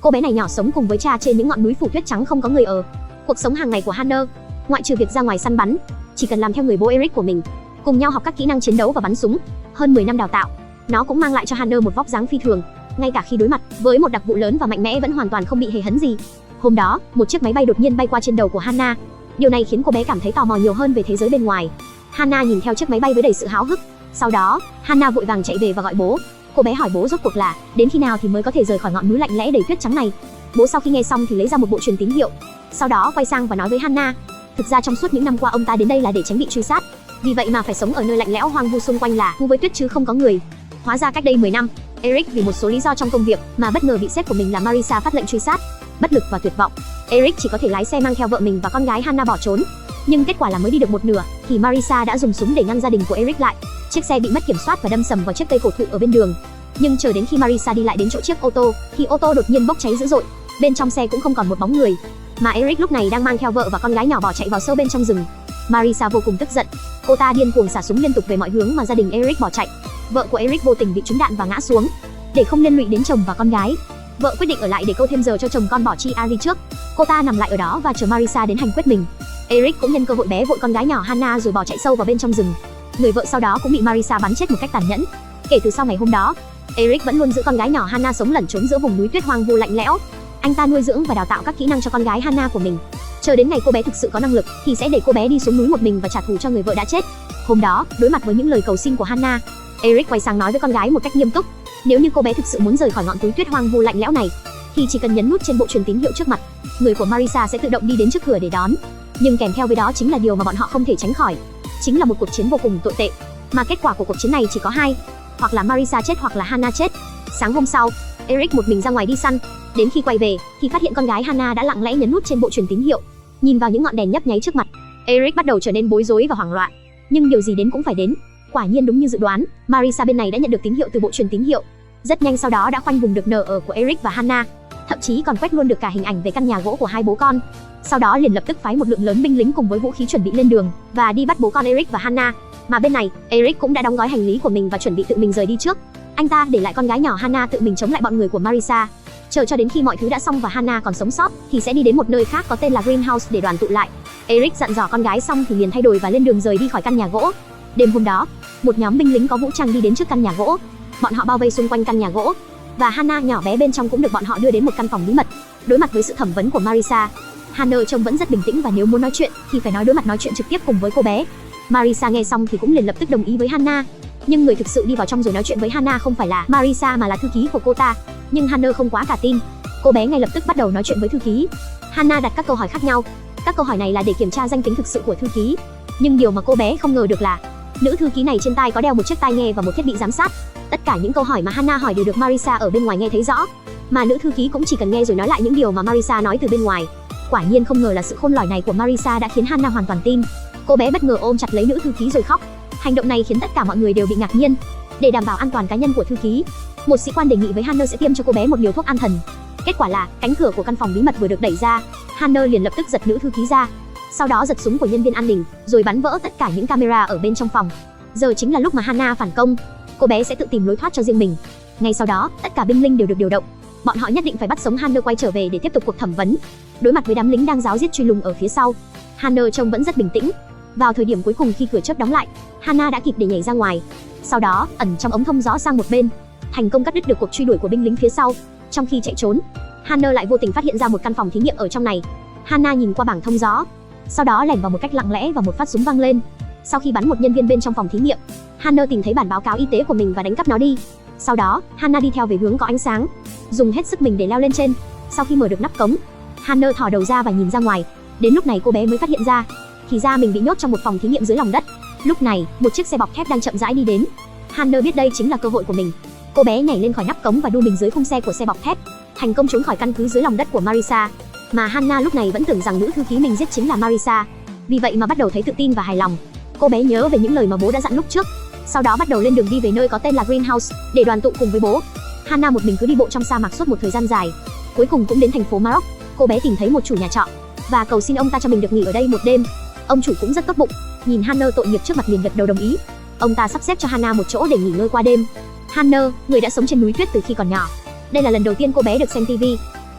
Cô bé này nhỏ sống cùng với cha trên những ngọn núi phủ tuyết trắng không có người ở. Cuộc sống hàng ngày của Hannah, ngoại trừ việc ra ngoài săn bắn, chỉ cần làm theo người bố Eric của mình, cùng nhau học các kỹ năng chiến đấu và bắn súng. Hơn 10 năm đào tạo, nó cũng mang lại cho Hannah một vóc dáng phi thường, ngay cả khi đối mặt với một đặc vụ lớn và mạnh mẽ vẫn hoàn toàn không bị hề hấn gì. Hôm đó, một chiếc máy bay đột nhiên bay qua trên đầu của Hannah. Điều này khiến cô bé cảm thấy tò mò nhiều hơn về thế giới bên ngoài. Hannah nhìn theo chiếc máy bay với đầy sự háo hức. Sau đó, Hannah vội vàng chạy về và gọi bố. Cô bé hỏi bố rốt cuộc là đến khi nào thì mới có thể rời khỏi ngọn núi lạnh lẽ đầy tuyết trắng này. Bố sau khi nghe xong thì lấy ra một bộ truyền tín hiệu, sau đó quay sang và nói với Hannah, thực ra trong suốt những năm qua ông ta đến đây là để tránh bị truy sát, vì vậy mà phải sống ở nơi lạnh lẽo hoang vu xung quanh là khu với tuyết chứ không có người. Hóa ra cách đây 10 năm, Eric vì một số lý do trong công việc mà bất ngờ bị sếp của mình là Marissa phát lệnh truy sát. Bất lực và tuyệt vọng, Eric chỉ có thể lái xe mang theo vợ mình và con gái Hannah bỏ trốn. Nhưng kết quả là mới đi được một nửa thì Marissa đã dùng súng để ngăn gia đình của Eric lại. Chiếc xe bị mất kiểm soát và đâm sầm vào chiếc cây cổ thụ ở bên đường. Nhưng chờ đến khi Marissa đi lại đến chỗ chiếc ô tô thì ô tô đột nhiên bốc cháy dữ dội. Bên trong xe cũng không còn một bóng người, mà Eric lúc này đang mang theo vợ và con gái nhỏ bỏ chạy vào sâu bên trong rừng. Marissa vô cùng tức giận, cô ta điên cuồng xả súng liên tục về mọi hướng mà gia đình Eric bỏ chạy. Vợ của Eric vô tình bị trúng đạn và ngã xuống. Để không liên lụy đến chồng và con gái, vợ quyết định ở lại để câu thêm giờ cho chồng con bỏ chi Ari trước. Cô ta nằm lại ở đó và chờ Marissa đến hành quyết mình. Eric cũng nhân cơ hội bé vội con gái nhỏ Hannah rồi bỏ chạy sâu vào bên trong rừng. Người vợ sau đó cũng bị Marissa bắn chết một cách tàn nhẫn. Kể từ sau ngày hôm đó, Eric vẫn luôn giữ con gái nhỏ Hannah sống lẩn trốn giữa vùng núi tuyết hoang vu lạnh lẽo. Anh ta nuôi dưỡng và đào tạo các kỹ năng cho con gái Hannah của mình. Chờ đến ngày cô bé thực sự có năng lực thì sẽ để cô bé đi xuống núi một mình và trả thù cho người vợ đã chết. Hôm đó, đối mặt với những lời cầu xin của Hannah, Eric quay sang nói với con gái một cách nghiêm túc, nếu như cô bé thực sự muốn rời khỏi ngọn núi tuyết hoang vu lạnh lẽo này thì chỉ cần nhấn nút trên bộ truyền tín hiệu trước mặt, người của Marissa sẽ tự động đi đến trước cửa để đón. Nhưng kèm theo với đó chính là điều mà bọn họ không thể tránh khỏi, chính là một cuộc chiến vô cùng tồi tệ, mà kết quả của cuộc chiến này chỉ có hai, hoặc là Marissa chết hoặc là Hannah chết. Sáng hôm sau, Eric một mình ra ngoài đi săn. Đến khi quay về thì phát hiện con gái Hannah đã lặng lẽ nhấn nút trên bộ truyền tín hiệu. Nhìn vào những ngọn đèn nhấp nháy trước mặt, Eric bắt đầu trở nên bối rối và hoảng loạn. Nhưng điều gì đến cũng phải đến. Quả nhiên đúng như dự đoán, Marissa bên này đã nhận được tín hiệu từ bộ truyền tín hiệu. Rất nhanh sau đó đã khoanh vùng được nơi ở của Eric và Hannah, thậm chí còn quét luôn được cả hình ảnh về căn nhà gỗ của hai bố con. Sau đó liền lập tức phái một lượng lớn binh lính cùng với vũ khí chuẩn bị lên đường và đi bắt bố con Eric và Hannah. Mà bên này, Eric cũng đã đóng gói hành lý của mình và chuẩn bị tự mình rời đi trước. Anh ta để lại con gái nhỏ Hannah tự mình chống lại bọn người của Marissa. Chờ cho đến khi mọi thứ đã xong và Hannah còn sống sót thì sẽ đi đến một nơi khác có tên là Greenhouse để đoàn tụ lại. Eric dặn dò con gái xong thì liền thay đổi và lên đường rời đi khỏi căn nhà gỗ. Đêm hôm đó, một nhóm binh lính có vũ trang đi đến trước căn nhà gỗ. Bọn họ bao vây xung quanh căn nhà gỗ và Hannah nhỏ bé bên trong cũng được bọn họ đưa đến một căn phòng bí mật. Đối mặt với sự thẩm vấn của Marissa, Hannah trông vẫn rất bình tĩnh và nếu muốn nói chuyện thì phải đối mặt nói chuyện trực tiếp cùng với cô bé. Marissa nghe xong thì cũng liền lập tức đồng ý với Hannah. Nhưng người thực sự đi vào trong rồi nói chuyện với Hannah không phải là Marissa mà là thư ký của cô ta. Nhưng Hannah không quá cả tin. Cô bé ngay lập tức bắt đầu nói chuyện với thư ký. Hannah đặt các câu hỏi khác nhau. Các câu hỏi này là để kiểm tra danh tính thực sự của thư ký. Nhưng điều mà cô bé không ngờ được là nữ thư ký này trên tai có đeo một chiếc tai nghe và một thiết bị giám sát. Tất cả những câu hỏi mà Hannah hỏi đều được Marissa ở bên ngoài nghe thấy rõ. Mà nữ thư ký cũng chỉ cần nghe rồi nói lại những điều mà Marissa nói từ bên ngoài. Quả nhiên không ngờ là sự khôn lỏi này của Marissa đã khiến Hannah hoàn toàn tin. Cô bé bất ngờ ôm chặt lấy nữ thư ký rồi khóc. Hành động này khiến tất cả mọi người đều bị ngạc nhiên. Để đảm bảo an toàn cá nhân của thư ký, một sĩ quan đề nghị với Hannah sẽ tiêm cho cô bé một liều thuốc an thần. Kết quả là cánh cửa của căn phòng bí mật vừa được đẩy ra, Hannah liền lập tức giật nữ thư ký ra. Sau đó giật súng của nhân viên an ninh, rồi bắn vỡ tất cả những camera ở bên trong phòng. Giờ chính là lúc mà Hannah phản công. Cô bé sẽ tự tìm lối thoát cho riêng mình. Ngay sau đó, tất cả binh lính đều được điều động. Bọn họ nhất định phải bắt sống Hannah quay trở về để tiếp tục cuộc thẩm vấn. Đối mặt với đám lính đang ráo riết truy lùng ở phía sau, Hannah trông vẫn rất bình tĩnh. Vào thời điểm cuối cùng khi cửa chớp đóng lại, Hannah đã kịp để nhảy ra ngoài. Sau đó, ẩn trong ống thông gió sang một bên, thành công cắt đứt được cuộc truy đuổi của binh lính phía sau. Trong khi chạy trốn, Hannah lại vô tình phát hiện ra một căn phòng thí nghiệm ở trong này. Hannah nhìn qua bảng thông gió, sau đó lẻn vào một cách lặng lẽ và một phát súng vang lên. Sau khi bắn một nhân viên bên trong phòng thí nghiệm, Hannah tìm thấy bản báo cáo y tế của mình và đánh cắp nó đi. Sau đó, Hannah đi theo về hướng có ánh sáng, dùng hết sức mình để leo lên trên. Sau khi mở được nắp cống, Hannah thò đầu ra và nhìn ra ngoài. Đến lúc này cô bé mới phát hiện ra, thì ra mình bị nhốt trong một phòng thí nghiệm dưới lòng đất. Lúc này, một chiếc xe bọc thép đang chậm rãi đi đến. Hannah biết đây chính là cơ hội của mình. Cô bé nhảy lên khỏi nắp cống và đu mình dưới khung xe của xe bọc thép, thành công trốn khỏi căn cứ dưới lòng đất của Marissa. Mà Hannah lúc này vẫn tưởng rằng nữ thư ký mình giết chính là Marissa, vì vậy mà bắt đầu thấy tự tin và hài lòng. Cô bé nhớ về những lời mà bố đã dặn lúc trước, sau đó bắt đầu lên đường đi về nơi có tên là Greenhouse để đoàn tụ cùng với bố. Hannah một mình cứ đi bộ trong sa mạc suốt một thời gian dài, cuối cùng cũng đến thành phố Maroc. Cô bé tìm thấy một chủ nhà trọ và cầu xin ông ta cho mình được nghỉ ở đây một đêm. Ông chủ cũng rất tốt bụng, nhìn Hannah tội nghiệp trước mặt liền gật đầu đồng ý. Ông ta sắp xếp cho Hannah một chỗ để nghỉ ngơi qua đêm. Hannah, người đã sống trên núi tuyết từ khi còn nhỏ. Đây là lần đầu tiên cô bé được xem TV.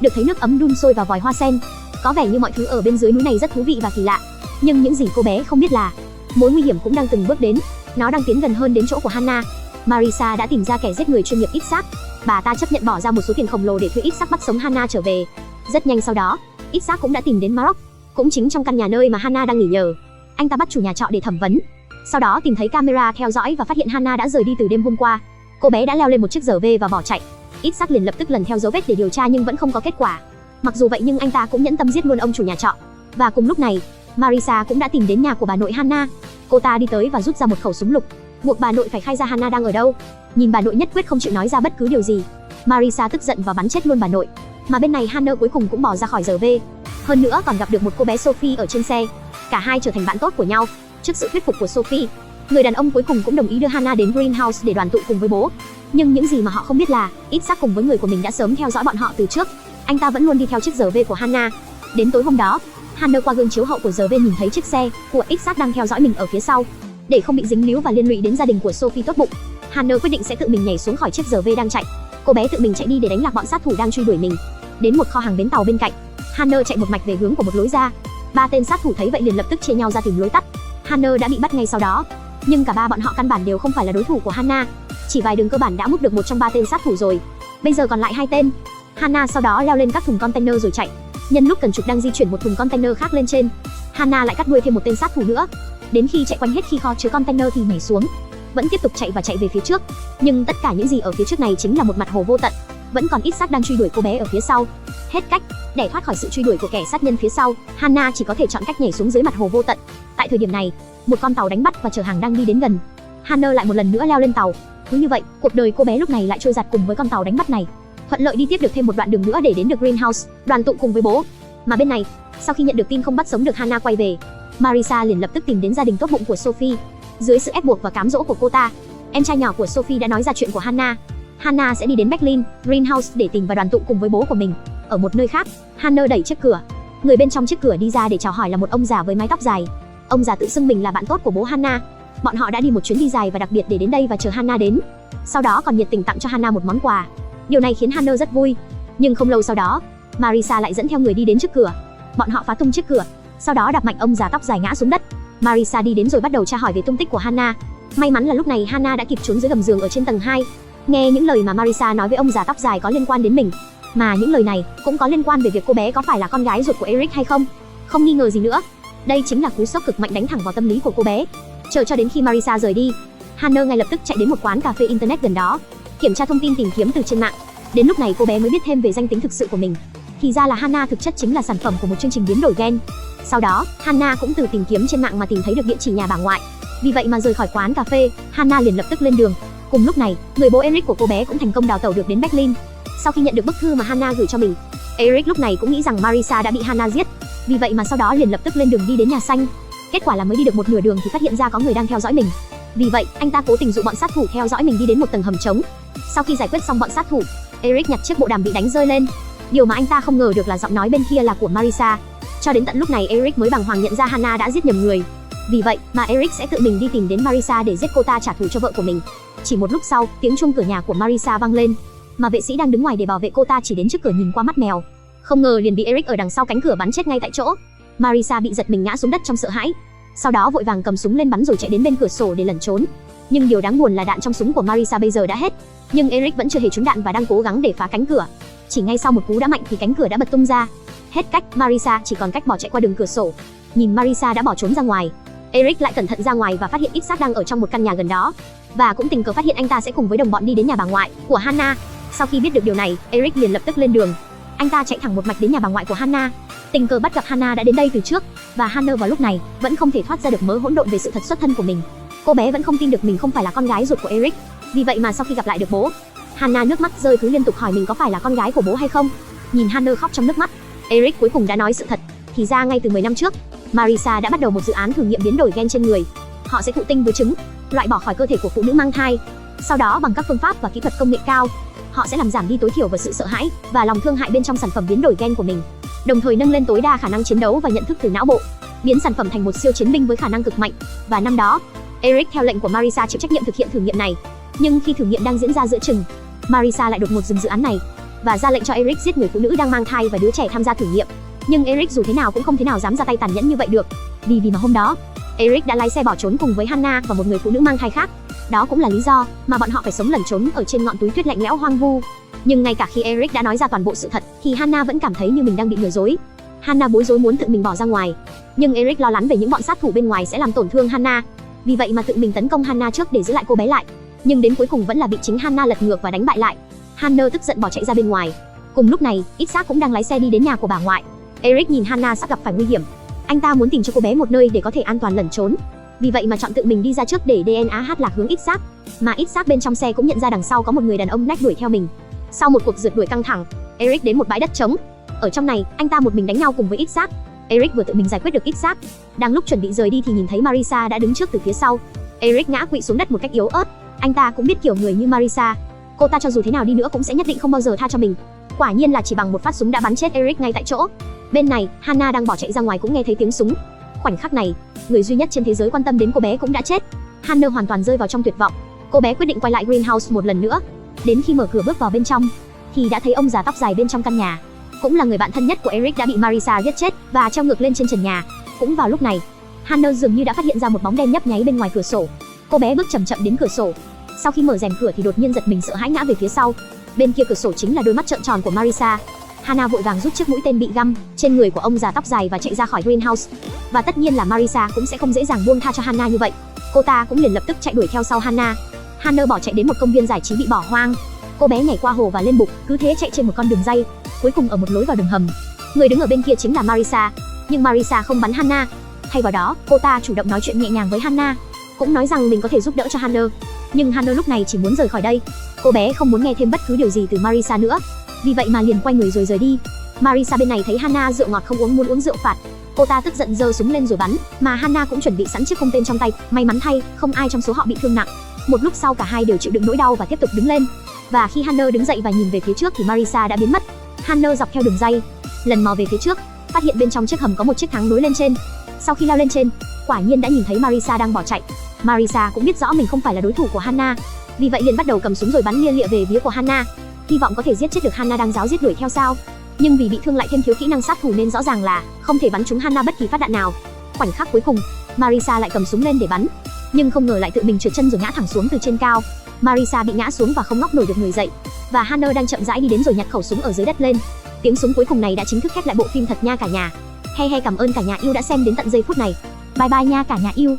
được thấy nước ấm đun sôi vào vòi hoa sen. Có vẻ như mọi thứ ở bên dưới núi này rất thú vị và kỳ lạ. Nhưng những gì cô bé không biết là mối nguy hiểm cũng đang từng bước đến. Nó đang tiến gần hơn đến chỗ của Hannah. Marisa đã tìm ra kẻ giết người chuyên nghiệp Isaac. Bà ta chấp nhận bỏ ra một số tiền khổng lồ để thuê Isaac bắt sống Hannah trở về. Rất nhanh sau đó, Isaac cũng đã tìm đến Maroc, cũng chính trong căn nhà nơi mà Hannah đang nghỉ nhờ. Anh ta bắt chủ nhà trọ để thẩm vấn. Sau đó tìm thấy camera theo dõi và phát hiện Hannah đã rời đi từ đêm hôm qua. Cô bé đã leo lên một chiếc RV và bỏ chạy. Isaac liền lập tức lần theo dấu vết để điều tra nhưng vẫn không có kết quả. Mặc dù vậy nhưng anh ta cũng nhẫn tâm giết luôn ông chủ nhà trọ. Và cùng lúc này, Marisa cũng đã tìm đến nhà của bà nội Hannah. Cô ta đi tới và rút ra một khẩu súng lục, buộc bà nội phải khai ra Hannah đang ở đâu. Nhìn bà nội nhất quyết không chịu nói ra bất cứ điều gì, Marisa tức giận và bắn chết luôn bà nội. Mà bên này Hannah cuối cùng cũng bỏ ra khỏi RV. Hơn nữa còn gặp được một cô bé Sophie ở trên xe. Cả hai trở thành bạn tốt của nhau. Trước sự thuyết phục của Sophie, người đàn ông cuối cùng cũng đồng ý đưa Hannah đến Greenhouse để đoàn tụ cùng với bố. Nhưng những gì mà họ không biết là Isaac cùng với người của mình đã sớm theo dõi bọn họ từ trước. Anh ta vẫn luôn đi theo chiếc RV của Hannah. Đến tối hôm đó, Hannah qua gương chiếu hậu của RV nhìn thấy chiếc xe của Isaac đang theo dõi mình ở phía sau. Để không bị dính líu và liên lụy đến gia đình của Sophie tốt bụng, Hannah quyết định sẽ tự mình nhảy xuống khỏi chiếc RV đang chạy. Cô bé tự mình chạy đi để đánh lạc bọn sát thủ đang truy đuổi mình. Đến một kho hàng bến tàu bên cạnh, Hannah chạy một mạch về hướng của một lối ra. Ba tên sát thủ thấy vậy liền lập tức chia nhau ra tìm lối tắt. Hannah đã bị bắt ngay sau đó, nhưng cả ba bọn họ căn bản đều không phải là đối thủ của Hannah. Chỉ vài đường cơ bản đã múc được một trong ba tên sát thủ rồi. Bây giờ còn lại hai tên. Hannah sau đó leo lên các thùng container rồi chạy. Nhân lúc cần trục đang di chuyển một thùng container khác lên trên, Hannah lại cắt đuôi thêm một tên sát thủ nữa. Đến khi chạy quanh hết khi kho chứa container thì nhảy xuống, vẫn tiếp tục chạy và chạy về phía trước. Nhưng tất cả những gì ở phía trước này chính là một mặt hồ vô tận. Vẫn còn Isaac đang truy đuổi cô bé ở phía sau. Hết cách để thoát khỏi sự truy đuổi của kẻ sát nhân phía sau, Hannah chỉ có thể chọn cách nhảy xuống dưới mặt hồ vô tận. Tại thời điểm này, một con tàu đánh bắt và chở hàng đang đi đến gần. Hannah lại một lần nữa leo lên tàu. Cứ như vậy, cuộc đời cô bé lúc này lại trôi giạt cùng với con tàu đánh bắt này. Thuận lợi đi tiếp được thêm một đoạn đường nữa để đến được Greenhouse, đoàn tụ cùng với bố. Mà bên này, sau khi nhận được tin không bắt sống được Hannah quay về, Marisa liền lập tức tìm đến gia đình tốt bụng của Sophie. Dưới sự ép buộc và cám dỗ của cô ta, em trai nhỏ của Sophie đã nói ra chuyện của Hannah. Hannah sẽ đi đến Berlin, Greenhouse để tìm và đoàn tụ cùng với bố của mình. Ở một nơi khác, Hannah đẩy chiếc cửa. Người bên trong chiếc cửa đi ra để chào hỏi là một ông già với mái tóc dài. Ông già tự xưng mình là bạn tốt của bố Hannah. Bọn họ đã đi một chuyến đi dài và đặc biệt để đến đây và chờ Hannah đến. Sau đó còn nhiệt tình tặng cho Hannah một món quà. Điều này khiến Hannah rất vui. Nhưng không lâu sau đó, Marisa lại dẫn theo người đi đến trước cửa. Bọn họ phá tung chiếc cửa, sau đó đạp mạnh ông già tóc dài ngã xuống đất. Marisa đi đến rồi bắt đầu tra hỏi về tung tích của Hannah. May mắn là lúc này Hannah đã kịp trốn dưới gầm giường ở trên tầng 2. Nghe những lời mà Marisa nói với ông già tóc dài có liên quan đến mình, mà những lời này cũng có liên quan về việc cô bé có phải là con gái ruột của Eric hay không. Không nghi ngờ gì nữa, đây chính là cú sốc cực mạnh đánh thẳng vào tâm lý của cô bé. Chờ cho đến khi Marisa rời đi, Hannah ngay lập tức chạy đến một quán cà phê internet gần đó, kiểm tra thông tin tìm kiếm từ trên mạng. Đến lúc này cô bé mới biết thêm về danh tính thực sự của mình. Thì ra là Hannah thực chất chính là sản phẩm của một chương trình biến đổi gen. Sau đó, Hannah cũng từ tìm kiếm trên mạng mà tìm thấy được địa chỉ nhà bà ngoại. Vì vậy mà rời khỏi quán cà phê, Hannah liền lập tức lên đường. Cùng lúc này, người bố Eric của cô bé cũng thành công đào tẩu được đến Berlin. Sau khi nhận được bức thư mà Hannah gửi cho mình, Eric lúc này cũng nghĩ rằng Marisa đã bị Hannah giết. Vì vậy mà sau đó liền lập tức lên đường đi đến nhà xanh. Kết quả là mới đi được một nửa đường thì phát hiện ra có người đang theo dõi mình. Vì vậy, anh ta cố tình dụ bọn sát thủ theo dõi mình đi đến một tầng hầm trống. Sau khi giải quyết xong bọn sát thủ, Eric nhặt chiếc bộ đàm bị đánh rơi lên. Điều mà anh ta không ngờ được là giọng nói bên kia là của Marisa. Cho đến tận lúc này Eric mới bàng hoàng nhận ra Hannah đã giết nhầm người. Vì vậy mà Eric sẽ tự mình đi tìm đến Marisa để giết cô ta trả thù cho vợ của mình. Chỉ một lúc sau, tiếng chuông cửa nhà của Marisa vang lên, mà vệ sĩ đang đứng ngoài để bảo vệ cô ta chỉ đến trước cửa nhìn qua mắt mèo. Không ngờ liền bị Eric ở đằng sau cánh cửa bắn chết ngay tại chỗ. Marisa bị giật mình ngã xuống đất trong sợ hãi. Sau đó vội vàng cầm súng lên bắn rồi chạy đến bên cửa sổ để lẩn trốn. Nhưng điều đáng buồn là đạn trong súng của Marisa bây giờ đã hết. Nhưng Eric vẫn chưa hề trúng đạn và đang cố gắng để phá cánh cửa. Chỉ ngay sau một cú đá mạnh thì cánh cửa đã bật tung ra. Hết cách, Marisa chỉ còn cách bỏ chạy qua đường cửa sổ. Nhìn Marisa đã bỏ trốn ra ngoài, Eric lại cẩn thận ra ngoài và phát hiện Isaac đang ở trong một căn nhà gần đó. Và cũng tình cờ phát hiện anh ta sẽ cùng với đồng bọn đi đến nhà bà ngoại của Hannah. Sau khi biết được điều này, Eric liền lập tức lên đường. Anh ta chạy thẳng một mạch đến nhà bà ngoại của Hannah. Tình cờ bắt gặp Hannah đã đến đây từ trước, và Hannah vào lúc này vẫn không thể thoát ra được mớ hỗn độn về sự thật xuất thân của mình. Cô bé vẫn không tin được mình không phải là con gái ruột của Eric. Vì vậy mà sau khi gặp lại được bố, Hannah nước mắt rơi cứ liên tục hỏi mình có phải là con gái của bố hay không. Nhìn Hannah khóc trong nước mắt, Eric cuối cùng đã nói sự thật. Thì ra ngay từ 10 năm trước, Marisa đã bắt đầu một dự án thử nghiệm biến đổi gen trên người. Họ sẽ thụ tinh với trứng, loại bỏ khỏi cơ thể của phụ nữ mang thai. Sau đó bằng các phương pháp và kỹ thuật công nghệ cao, họ sẽ làm giảm đi tối thiểu vào sự sợ hãi và lòng thương hại bên trong sản phẩm biến đổi gen của mình, đồng thời nâng lên tối đa khả năng chiến đấu và nhận thức từ não bộ, biến sản phẩm thành một siêu chiến binh với khả năng cực mạnh. Và năm đó, Eric theo lệnh của Marisa chịu trách nhiệm thực hiện thử nghiệm này. Nhưng khi thử nghiệm đang diễn ra giữa chừng, Marisa lại đột ngột dừng dự án này. và ra lệnh cho Eric giết người phụ nữ đang mang thai và đứa trẻ tham gia thử nghiệm. Nhưng Eric dù thế nào cũng không thể nào dám ra tay tàn nhẫn như vậy được. Vì mà hôm đó, Eric đã lái xe bỏ trốn cùng với Hannah và một người phụ nữ mang thai khác. Đó cũng là lý do mà bọn họ phải sống lẩn trốn ở trên ngọn núi tuyết lạnh lẽo hoang vu. Nhưng ngay cả khi Eric đã nói ra toàn bộ sự thật, thì Hannah vẫn cảm thấy như mình đang bị lừa dối. Hannah bối rối muốn tự mình bỏ ra ngoài, nhưng Eric lo lắng về những bọn sát thủ bên ngoài sẽ làm tổn thương Hannah. Vì vậy mà tự mình tấn công Hannah trước để giữ lại cô bé lại. Nhưng đến cuối cùng vẫn là bị chính Hannah lật ngược và đánh bại lại. Hannah tức giận bỏ chạy ra bên ngoài. Cùng lúc này, Isaac cũng đang lái xe đi đến nhà của bà ngoại. Eric nhìn Hannah sắp gặp phải nguy hiểm. Anh ta muốn tìm cho cô bé một nơi để có thể an toàn lẩn trốn. Vì vậy mà chọn tự mình đi ra trước để DNA hát lạc hướng Isaac. Mà Isaac bên trong xe cũng nhận ra đằng sau có một người đàn ông nách đuổi theo mình. Sau một cuộc rượt đuổi căng thẳng, Eric đến một bãi đất trống. Ở trong này, anh ta một mình đánh nhau cùng với Isaac. Eric vừa tự mình giải quyết được Isaac. Đang lúc chuẩn bị rời đi thì nhìn thấy Marisa đã đứng trước từ phía sau. Eric ngã quỵ xuống đất một cách yếu ớt. Anh ta cũng biết kiểu người như Marisa, cô ta cho dù thế nào đi nữa cũng sẽ nhất định không bao giờ tha cho mình. Quả nhiên là chỉ bằng một phát súng đã bắn chết Eric ngay tại chỗ. Bên này, Hannah đang bỏ chạy ra ngoài cũng nghe thấy tiếng súng. Khoảnh khắc này, người duy nhất trên thế giới quan tâm đến cô bé cũng đã chết. Hannah hoàn toàn rơi vào trong tuyệt vọng. Cô bé quyết định quay lại greenhouse một lần nữa. Đến khi mở cửa bước vào bên trong, thì đã thấy ông già tóc dài bên trong căn nhà, cũng là người bạn thân nhất của Eric đã bị Marisa giết chết và treo ngược lên trên trần nhà. Cũng vào lúc này, Hannah dường như đã phát hiện ra một bóng đen nhấp nháy bên ngoài cửa sổ. Cô bé bước chậm chậm đến cửa sổ. Sau khi mở rèm cửa thì đột nhiên giật mình sợ hãi ngã về phía sau. Bên kia cửa sổ chính là đôi mắt trợn tròn của Marisa. Hannah vội vàng rút chiếc mũi tên bị găm trên người của ông già tóc dài và chạy ra khỏi greenhouse. Và tất nhiên là Marisa cũng sẽ không dễ dàng buông tha cho Hannah như vậy. Cô ta cũng liền lập tức chạy đuổi theo sau Hannah. Hannah bỏ chạy đến một công viên giải trí bị bỏ hoang. Cô bé nhảy qua hồ và lên bục, cứ thế chạy trên một con đường ray, cuối cùng ở một lối vào đường hầm. Người đứng ở bên kia chính là Marisa, nhưng Marisa không bắn Hannah. Thay vào đó, cô ta chủ động nói chuyện nhẹ nhàng với Hannah, cũng nói rằng mình có thể giúp đỡ cho Hannah. Nhưng Hannah lúc này chỉ muốn rời khỏi đây. Cô bé không muốn nghe thêm bất cứ điều gì từ Marisa nữa. Vì vậy mà liền quay người rồi rời đi. Marisa bên này thấy Hannah rượu ngọt không uống muốn uống rượu phạt. Cô ta tức giận giơ súng lên rồi bắn, mà Hannah cũng chuẩn bị sẵn chiếc cung tên trong tay. May mắn thay, không ai trong số họ bị thương nặng. Một lúc sau cả hai đều chịu đựng nỗi đau và tiếp tục đứng lên. Và khi Hannah đứng dậy và nhìn về phía trước thì Marisa đã biến mất. Hannah dọc theo đường ray, lần mò về phía trước, phát hiện bên trong chiếc hầm có một chiếc thang nối lên trên. Sau khi leo lên trên, quả nhiên đã nhìn thấy Marisa đang bỏ chạy. Marisa cũng biết rõ mình không phải là đối thủ của Hannah, vì vậy liền bắt đầu cầm súng rồi bắn lia lịa về phía của Hannah, hy vọng có thể giết chết được Hannah đang ráo riết đuổi theo sau. Nhưng vì bị thương lại thêm thiếu kỹ năng sát thủ nên rõ ràng là không thể bắn trúng Hannah bất kỳ phát đạn nào. Khoảnh khắc cuối cùng, Marisa lại cầm súng lên để bắn, nhưng không ngờ lại tự mình trượt chân rồi ngã thẳng xuống từ trên cao. Marisa bị ngã xuống và không ngóc nổi được người dậy, và Hannah đang chậm rãi đi đến rồi nhặt khẩu súng ở dưới đất lên. Tiếng súng cuối cùng này đã chính thức khép lại bộ phim thật nha cả nhà. Hay cảm ơn cả nhà yêu đã xem đến tận giây phút này. Bye bye nha cả nhà yêu.